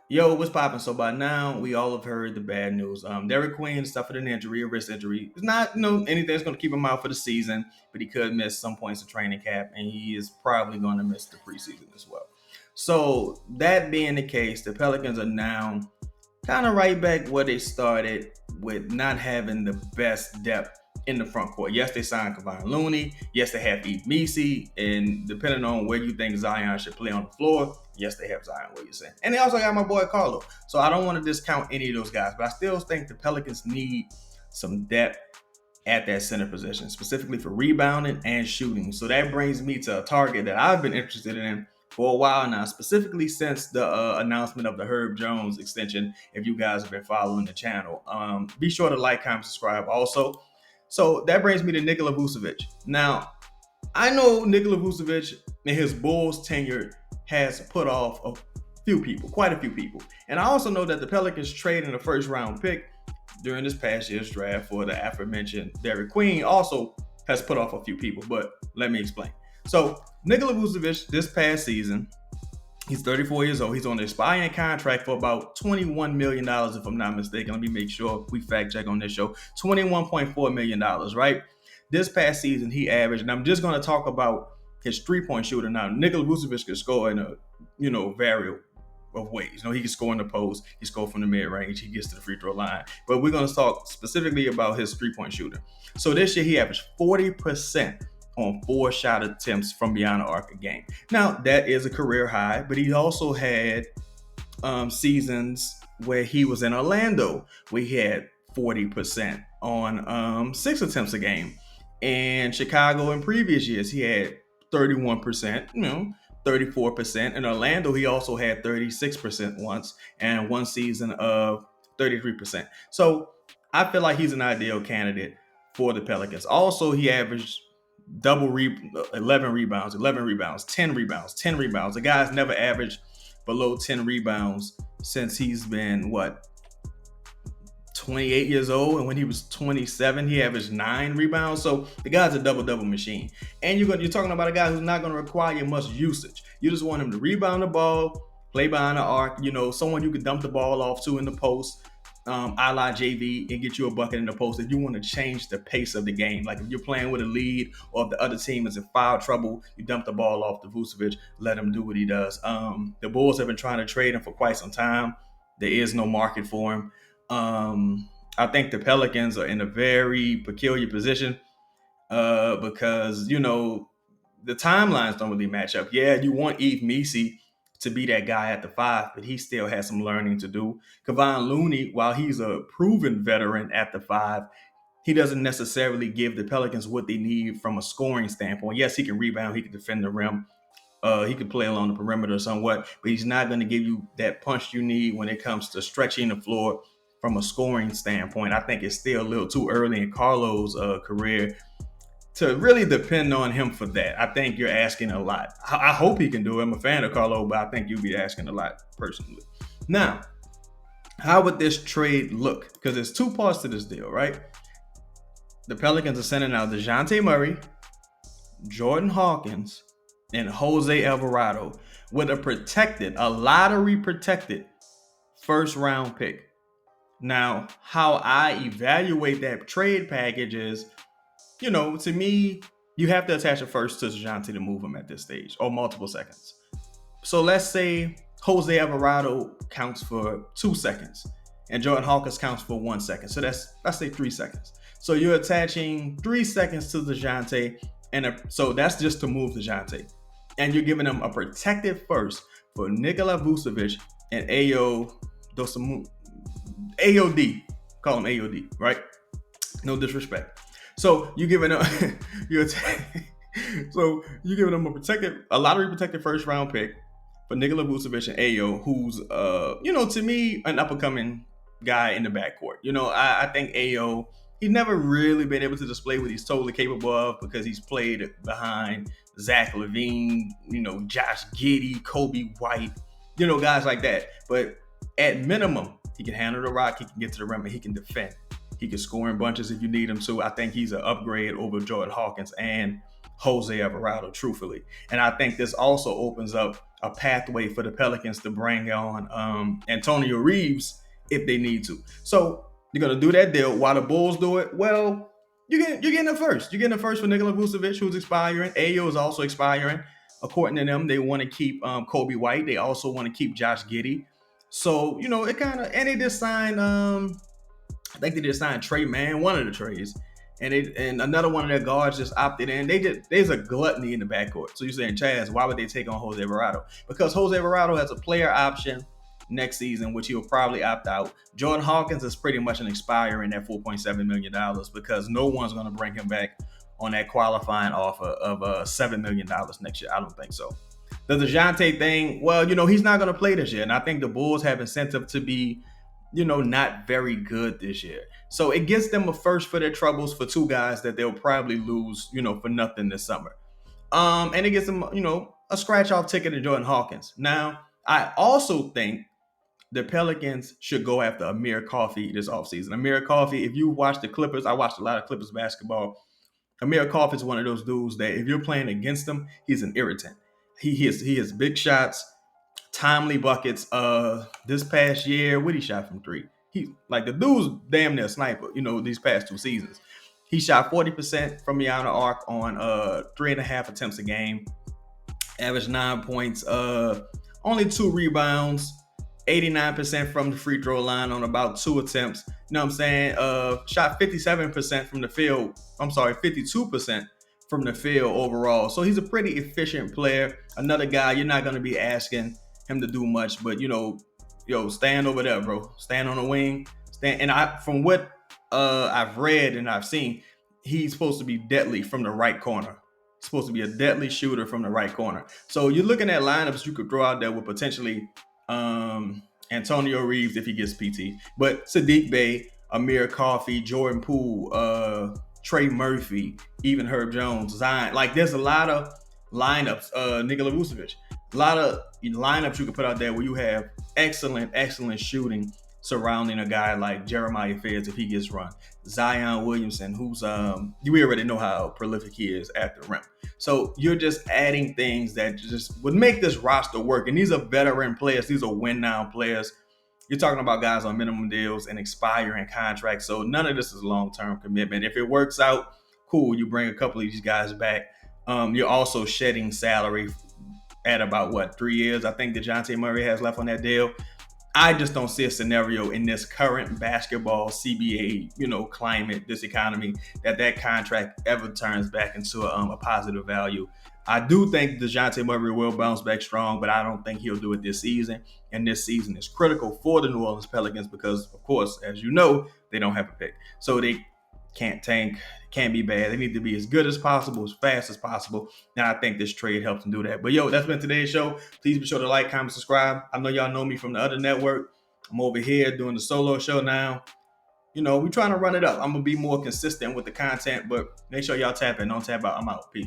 Yo, what's popping? So by now, we all have heard the bad news. Derek Queen suffered an injury, a wrist injury. It's not, anything that's going to keep him out for the season, but he could miss some points of training camp, and he is probably going to miss the preseason as well. So that being the case, the Pelicans are now kind of right back where they started with not having the best depth in the front court. Yes, they signed Kevon Looney. Yes, they have Misi. And depending on where you think Zion should play on the floor, yes, they have Zion Williamson. And they also got my boy Carlo. So I don't want to discount any of those guys, but I still think the Pelicans need some depth at that center position, specifically for rebounding and shooting. So that brings me to a target that I've been interested in for a while now, specifically since the announcement of the Herb Jones extension. If you guys have been following the channel, be sure to like, comment, subscribe also. So that brings me to Nikola Vucevic. Now, I know Nikola Vucevic in his Bulls tenure has put off a few people, quite a few people. And I also know that the Pelicans traded a first round pick during this past year's draft for the aforementioned Derek Queen also has put off a few people, but let me explain. So Nikola Vucevic this past season, he's 34 years old. He's on an expiring contract for about $21 million, if I'm not mistaken. Let me make sure we fact check on this show. $21.4 million, right? This past season, he averaged, and I'm just going to talk about his three-point shooter now. Nikola Vucevic can score in a, variable of ways. He can score in the post, he scored from the mid-range, he gets to the free throw line. But we're going to talk specifically about his three-point shooter. So this year, he averaged 40% on 4 shot attempts from beyond the arc a game. Now, that is a career high, but he also had seasons where he was in Orlando, where he had 40% on 6 attempts a game. And Chicago in previous years, he had 31%, 34%. In Orlando, he also had 36% once, and one season of 33%. So I feel like he's an ideal candidate for the Pelicans. Also, he averaged 11 rebounds, 11 rebounds, 10 rebounds, 10 rebounds. The guy's never averaged below 10 rebounds since he's been 28 years old, and when he was 27, he averaged 9 rebounds. So the guy's a double-double machine. And you're talking about a guy who's not going to require much usage. You just want him to rebound the ball, play behind the arc, someone you can dump the ball off to in the post, a la JV, and get you a bucket in the post if you want to change the pace of the game. Like if you're playing with a lead, or if the other team is in foul trouble, you dump the ball off to Vucevic, let him do what he does. The Bulls have been trying to trade him for quite some time. There is no market for him. I think the Pelicans are in a very peculiar position because, the timelines don't really match up. Yeah, you want Misi to be that guy at the 5, but he still has some learning to do. Kevon Looney, while he's a proven veteran at the 5, he doesn't necessarily give the Pelicans what they need from a scoring standpoint. Yes, he can rebound, he can defend the rim, he can play along the perimeter somewhat, but he's not going to give you that punch you need when it comes to stretching the floor from a scoring standpoint. I think it's still a little too early in Carlo's career to really depend on him for that. I think you're asking a lot. I hope he can do it. I'm a fan of Carlo, but I think you'll be asking a lot personally. Now, how would this trade look? Because there's 2 parts to this deal, right? The Pelicans are sending out DeJounte Murray, Jordan Hawkins, and Jose Alvarado with a lottery protected first round pick. Now, how I evaluate that trade package is, to me, you have to attach a first to DeJounte to move him at this stage, or multiple seconds. So let's say Jose Alvarado counts for 2 seconds and Jordan Hawkins counts for 1 second. So let's say 3 seconds. So you're attaching 3 seconds to DeJounte, and so that's just to move DeJounte. And you're giving them a protected first for Nikola Vucevic and Ayo Dosunmu. AOD, call him AOD, right? No disrespect. So you're giving them, a lottery protected first round pick for Nikola Vucevic and Ayo, who's, to me, an up and coming guy in the backcourt. I think Ayo, he's never really been able to display what he's totally capable of because he's played behind Zach LaVine, Josh Giddey, Kobe White, guys like that. But at minimum, he can handle the rock, he can get to the rim, and he can defend. He can score in bunches if you need him to. I think he's an upgrade over Jordan Hawkins and Jose Alvarado, truthfully. And I think this also opens up a pathway for the Pelicans to bring on Antonio Reeves if they need to. So you're gonna do that deal while the Bulls do it. Well, you're getting a first. You're getting a first for Nikola Vucevic, who's expiring. Ayo is also expiring. According to them, they want to keep Kobe White. They also want to keep Josh Giddey. So it kind of, and they just signed. I think they just signed Trey Mann, one of the trades, and another one of their guards just opted in. There's a gluttony in the backcourt. So you're saying, Chaz, why would they take on Jose Alvarado? Because Jose Alvarado has a player option next season, which he'll probably opt out. Jordan Hawkins is pretty much an expiring at $4.7 million because no one's going to bring him back on that qualifying offer of $7 million next year. I don't think so. The DeJounte thing, well, he's not going to play this year. And I think the Bulls have incentive to be, not very good this year. So it gets them a first for their troubles for two guys that they'll probably lose, for nothing this summer. And it gets them, a scratch off ticket to Jordan Hawkins. Now, I also think the Pelicans should go after Amir Coffey this offseason. Amir Coffey, if you watch the Clippers, I watched a lot of Clippers basketball. Amir Coffey is one of those dudes that if you're playing against him, he's an irritant. He has big shots, timely buckets. This past year, what he shot from three? He like the dude's damn near sniper. These past two seasons, he shot 40% from beyond the arc on 3.5 attempts a game, averaged 9 points, only 2 rebounds, 89% from the free throw line on about 2 attempts. You know what I'm saying? Shot 57% from the field. I'm sorry, 52% from the field overall. So he's a pretty efficient player. Another guy you're not going to be asking him to do much, but stand over there, bro. Stand on the wing. Stand. And from what I've read and I've seen, he's supposed to be deadly from the right corner. He's supposed to be a deadly shooter from the right corner. So you're looking at lineups you could throw out there with potentially Antonio Reeves if he gets PT, but Sadiq Bey, Amir Coffey, Jordan Poole, Trey Murphy, even Herb Jones, Zion. Like there's a lot of lineups. Nikola Vucevic, a lot of lineups you can put out there where you have excellent shooting surrounding a guy like Jeremiah Fairs if he gets run. Zion Williamson, who's we already know how prolific he is at the rim. So you're just adding things that just would make this roster work. And these are veteran players. These are win-now players. You're talking about guys on minimum deals and expiring contracts. So none of this is long-term commitment. If it works out, cool. You bring a couple of these guys back. You're also shedding salary at about 3 years. I think DeJounte Murray has left on that deal. I just don't see a scenario in this current basketball CBA, climate, this economy, that contract ever turns back into a positive value. I do think DeJounte Murray will bounce back strong, but I don't think he'll do it this season. And this season is critical for the New Orleans Pelicans because, of course, as you know, they don't have a pick. So they can't tank, can't be bad. They need to be as good as possible, as fast as possible. And I think this trade helps them do that. But that's been today's show. Please be sure to like, comment, subscribe. I know y'all know me from the other network. I'm over here doing the solo show now. We're trying to run it up. I'm going to be more consistent with the content, but make sure y'all tap in. Don't tap out. I'm out. Peace.